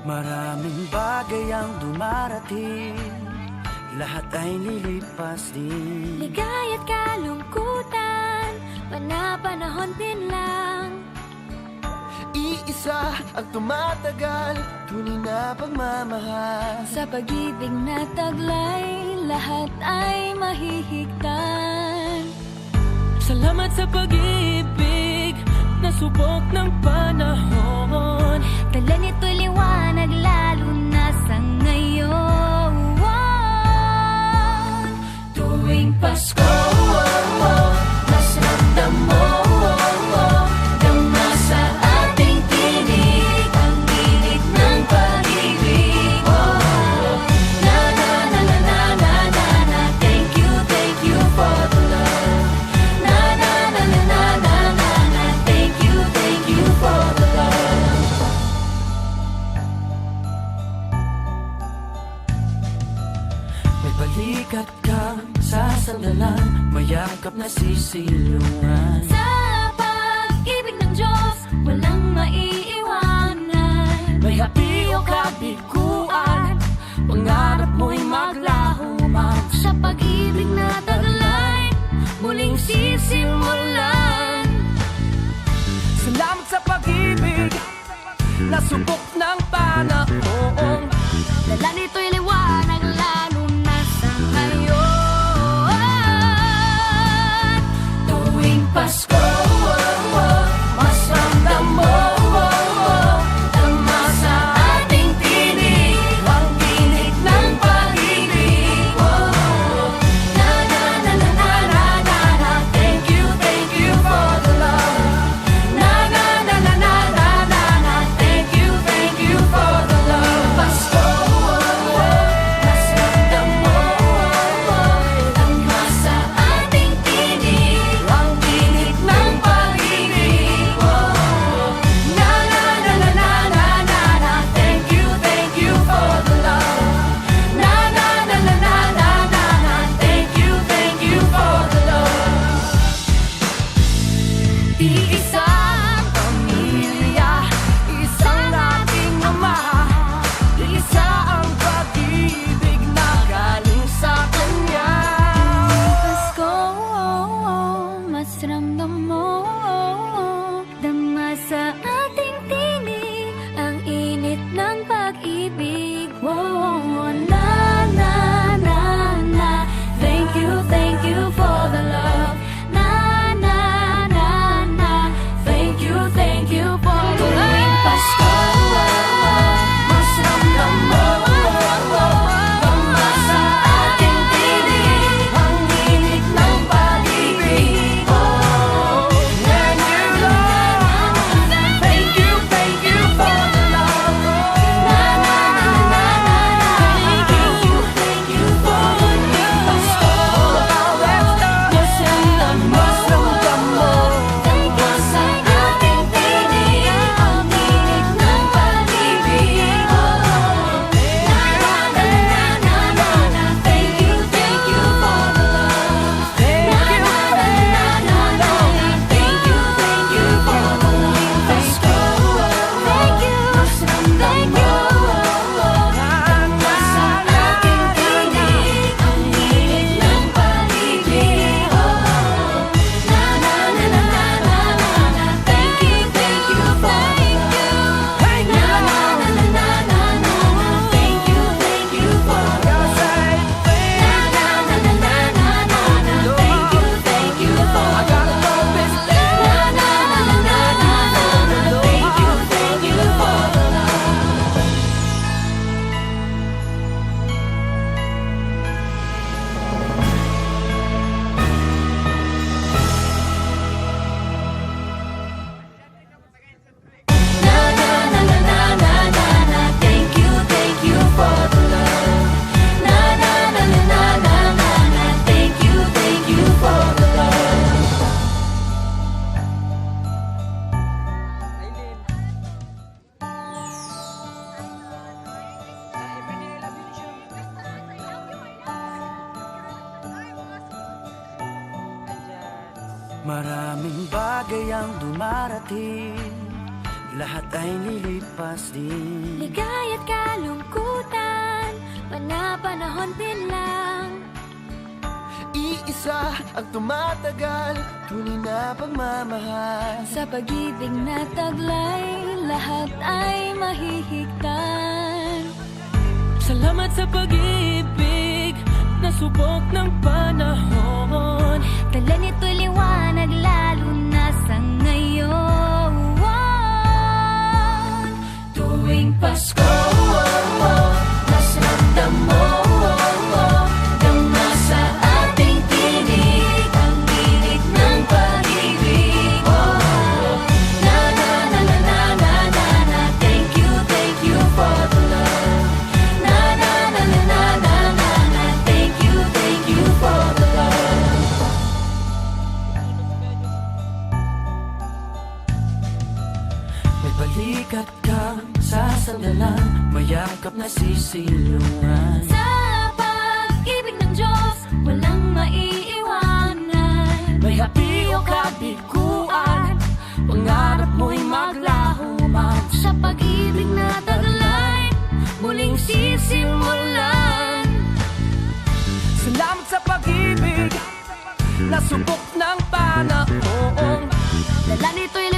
Maraming bagay ang dumarating, lahat ay lilipas din. Ligaya't kalungkutan, panapanahon din lang. Iisa ang tumatagal, tunay na pagmamahal. Sa pag-ibig na taglay, lahat ay mahihigtan. Salamat sa pag-ibig, nasubok ng panahon. Dala nito'y liwanag, lalo na sa ngayon. Tuwing Pasko, mas ramdam mo, dama sa ating tinig ang init ng pag-ibig. Na na na na na na na na, thank you for the love. Na na na na na na na na, thank you for the love. May balikat kang sasandalan, mayakap na sisilungan. Sa pag-ibig ng Diyos, walang maiiwanan. May hati o kabiguan, pangarap mo'y maglaho man. Sa pag-ibig na taglay, muling sisimulan. Salamat sa pag-ibig, nasubok ng panahon. Dala nito'y liwanag, lalo na sa ngayon. Tuwing Pasko, mas ramdam mo, dama sa ating tinig ang tinig ng pag-ibig. Na na na na na na na na, thank you for the love. Na na na na na na na na, thank you for the love. Pasko, mas ramdam mo, dama sa ating tinig ang tinig ng pag-ibig. Na na na na na na na na, thank you for the love. Na na na na na na na na, thank you for the love. Iisang pamilya, isang ating ama, Isa ang pag-ibig na galing sa Kanya. Pasko, mas ramdam mo, dama sa ating tinig ang init ng pag-ibig. Na na na na, thank you for the love. Na na na na, thank you for the love. Tuwing Pasko, mas ramdam mo, dama sa ating tinig ang init ng pag-ibig. Na na na na, thank you for the love. Na na na na na na, thank you for the Pasko. Mas ramdam mo, dama sa ating tinig ang init ng pag-ibig. Na na na na na na, thank you for the love. Na na na na na na, thank you for the love. Pasko, thank you, dama sa ating tinig ang init ng pag-ibig. Na na na na na na na, thank you for the love. Na na na na na na na, thank you for the love. Na na na na na na na, thank you for the love. Na na na na na na na, thank you for the love. Na na na na na na na na, thank you for the love. Na na na na na na na na, thank you for the love. Maraming bagay ang dumarating, lahat ay lilipas din. Ligaya't kalungkutan, panahon din lang. Iisa ang tumatagal, tunay na pagmamahal. Sa pag-ibig na taglay, lahat ay mahihigtan. Salamat sa pag-ibig na subok ng panahon. Dala nito'y liwanag lalo na sa ngayon. Tuwing Pasko, mas ramdam mo, dama sa ating tinig ang tinig ng pag-ibig. Na na na na na na na na, thank you for the love. Na na na na na na na na, thank you for the love. May balikat kang sasandalan, mayakap na sisilungan. Sa pag-ibig ng Diyos, walang maiiwanan. May hapi o kabiguan, pangarap mo'y maglaho man. Sa pag-ibig na taglay, muling sisimulan. Salamat sa pag-ibig na subok ng panahon. Dala nito'y